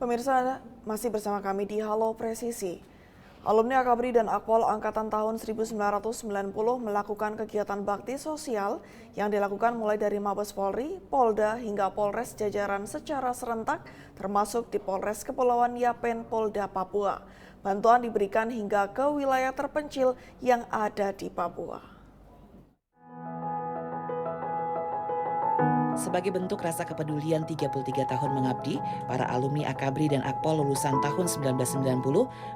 Pemirsa, masih bersama kami di Halo Presisi. Alumni Akabri dan Akpol Angkatan tahun 1990 melakukan kegiatan bakti sosial yang dilakukan mulai dari Mabes Polri, Polda hingga Polres jajaran secara serentak, termasuk di Polres Kepulauan Yapen, Polda Papua. Bantuan diberikan hingga ke wilayah terpencil yang ada di Papua. Sebagai bentuk rasa kepedulian 33 tahun mengabdi, para alumni Akabri dan Akpol lulusan tahun 1990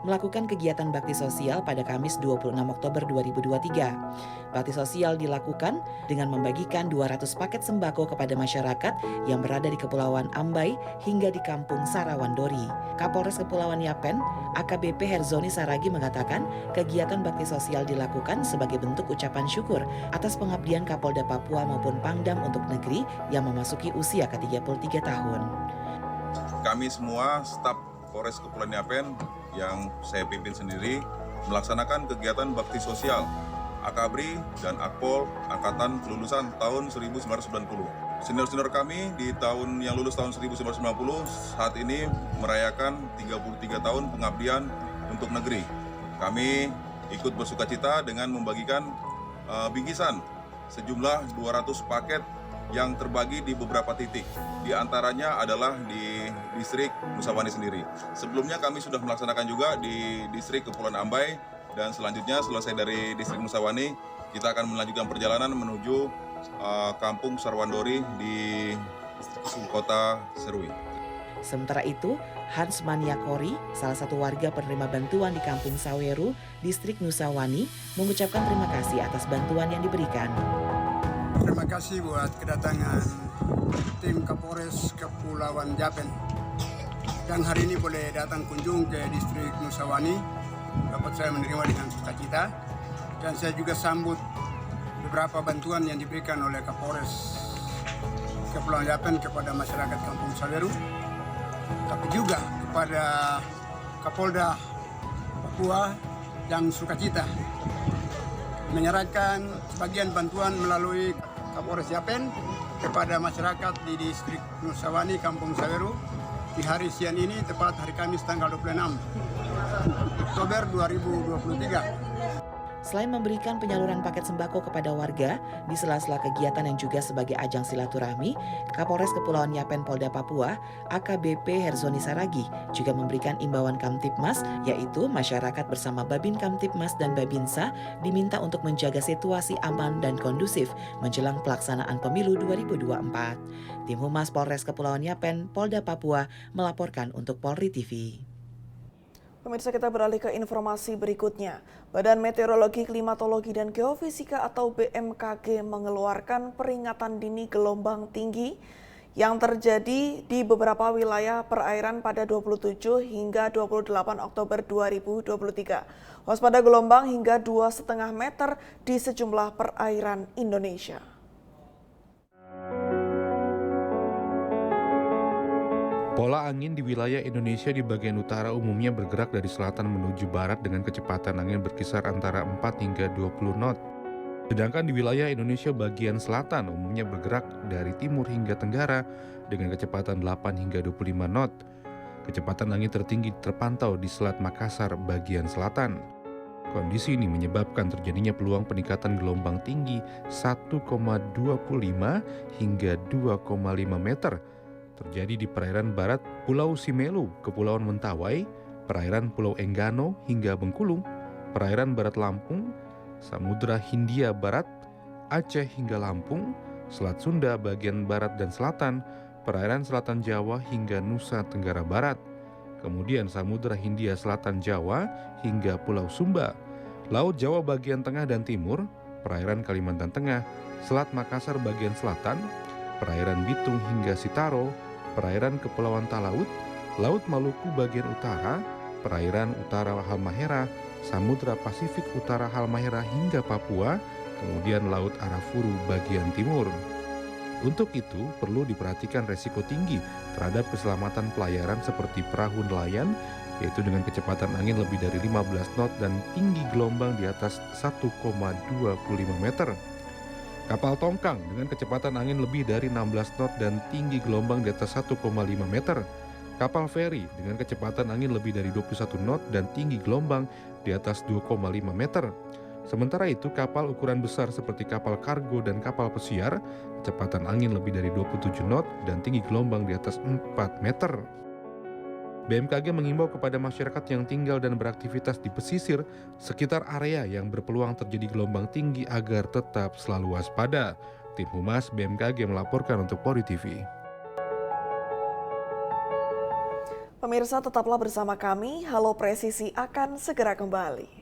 melakukan kegiatan bakti sosial pada Kamis 26 Oktober 2023. Bakti sosial dilakukan dengan membagikan 200 paket sembako kepada masyarakat yang berada di Kepulauan Ambai hingga di Kampung Sarawandori. Kapolres Kepulauan Yapen, AKBP Herzoni Saragi mengatakan kegiatan bakti sosial dilakukan sebagai bentuk ucapan syukur atas pengabdian Kapolda Papua maupun Pangdam untuk negeri yang memasuki usia ke-33 tahun. Kami semua staf Polres Kepulauan Yapen yang saya pimpin sendiri melaksanakan kegiatan bakti sosial Akabri dan Akpol angkatan lulusan tahun 1990. Senior-senior kami di tahun yang lulus tahun 1990 saat ini merayakan 33 tahun pengabdian untuk negeri. Kami ikut bersukacita dengan membagikan bingkisan sejumlah 200 paket yang terbagi di beberapa titik. Di antaranya adalah di distrik Nusawani sendiri. Sebelumnya kami sudah melaksanakan juga di distrik Kepulauan Ambai, dan selanjutnya selesai dari distrik Nusawani, kita akan melanjutkan perjalanan menuju Kampung Sarawandori di kota Serui. Sementara itu, Hans Maniakori, salah satu warga penerima bantuan di Kampung Saweru, distrik Nusawani, mengucapkan terima kasih atas bantuan yang diberikan. Terima kasih buat kedatangan tim Kapolres Kepulauan Yapen yang hari ini boleh datang kunjung ke distrik Nusawani. Dapat saya menerima dengan sukacita, dan saya juga sambut beberapa bantuan yang diberikan oleh Kapolres Kepulauan Yapen kepada masyarakat Kampung Saweru, tapi juga kepada Kapolda Papua yang sukacita menyerahkan sebagian bantuan melalui Kapolres Yapen kepada masyarakat di distrik Nusawani, Kampung Saweru di hari siang ini, tepat hari Kamis tanggal 26 Oktober 2023. Selain memberikan penyaluran paket sembako kepada warga di sela-sela kegiatan yang juga sebagai ajang silaturahmi, Kapolres Kepulauan Yapen Polda Papua, AKBP Herzoni Saragi, juga memberikan imbauan Kamtibmas, yaitu masyarakat bersama Babin Kamtibmas dan Babinsa diminta untuk menjaga situasi aman dan kondusif menjelang pelaksanaan pemilu 2024. Tim Humas Polres Kepulauan Yapen Polda Papua melaporkan untuk Polri TV. Pemirsa, kita beralih ke informasi berikutnya. Badan Meteorologi, Klimatologi, dan Geofisika atau BMKG mengeluarkan peringatan dini gelombang tinggi yang terjadi di beberapa wilayah perairan pada 27 hingga 28 Oktober 2023. Waspada gelombang hingga 2,5 meter di sejumlah perairan Indonesia. Pola angin di wilayah Indonesia di bagian utara umumnya bergerak dari selatan menuju barat dengan kecepatan angin berkisar antara 4 hingga 20 knot. Sedangkan di wilayah Indonesia bagian selatan umumnya bergerak dari timur hingga tenggara dengan kecepatan 8 hingga 25 knot. Kecepatan angin tertinggi terpantau di Selat Makassar bagian selatan. Kondisi ini menyebabkan terjadinya peluang peningkatan gelombang tinggi 1,25 hingga 2,5 meter terjadi di perairan barat Pulau Simelu, Kepulauan Mentawai, perairan Pulau Enggano hingga Bengkulu, perairan barat Lampung, Samudra Hindia Barat, Aceh hingga Lampung, Selat Sunda bagian barat dan selatan, perairan selatan Jawa hingga Nusa Tenggara Barat, kemudian Samudra Hindia Selatan Jawa hingga Pulau Sumba, Laut Jawa bagian tengah dan timur, perairan Kalimantan Tengah, Selat Makassar bagian selatan, perairan Bitung hingga Sitaro, perairan Kepulauan Talaut, Laut Maluku bagian utara, perairan utara Halmahera, Samudra Pasifik utara Halmahera hingga Papua, kemudian Laut Arafuru bagian timur. Untuk itu, perlu diperhatikan resiko tinggi terhadap keselamatan pelayaran seperti perahu nelayan, yaitu dengan kecepatan angin lebih dari 15 knot dan tinggi gelombang di atas 1,25 meter. Kapal tongkang dengan kecepatan angin lebih dari 16 knot dan tinggi gelombang di atas 1,5 meter. Kapal feri dengan kecepatan angin lebih dari 21 knot dan tinggi gelombang di atas 2,5 meter. Sementara itu, kapal ukuran besar seperti kapal kargo dan kapal pesiar, kecepatan angin lebih dari 27 knot dan tinggi gelombang di atas 4 meter. BMKG mengimbau kepada masyarakat yang tinggal dan beraktivitas di pesisir sekitar area yang berpeluang terjadi gelombang tinggi agar tetap selalu waspada. Tim Humas BMKG melaporkan untuk Polri TV. Pemirsa, tetaplah bersama kami. Halo Presisi akan segera kembali.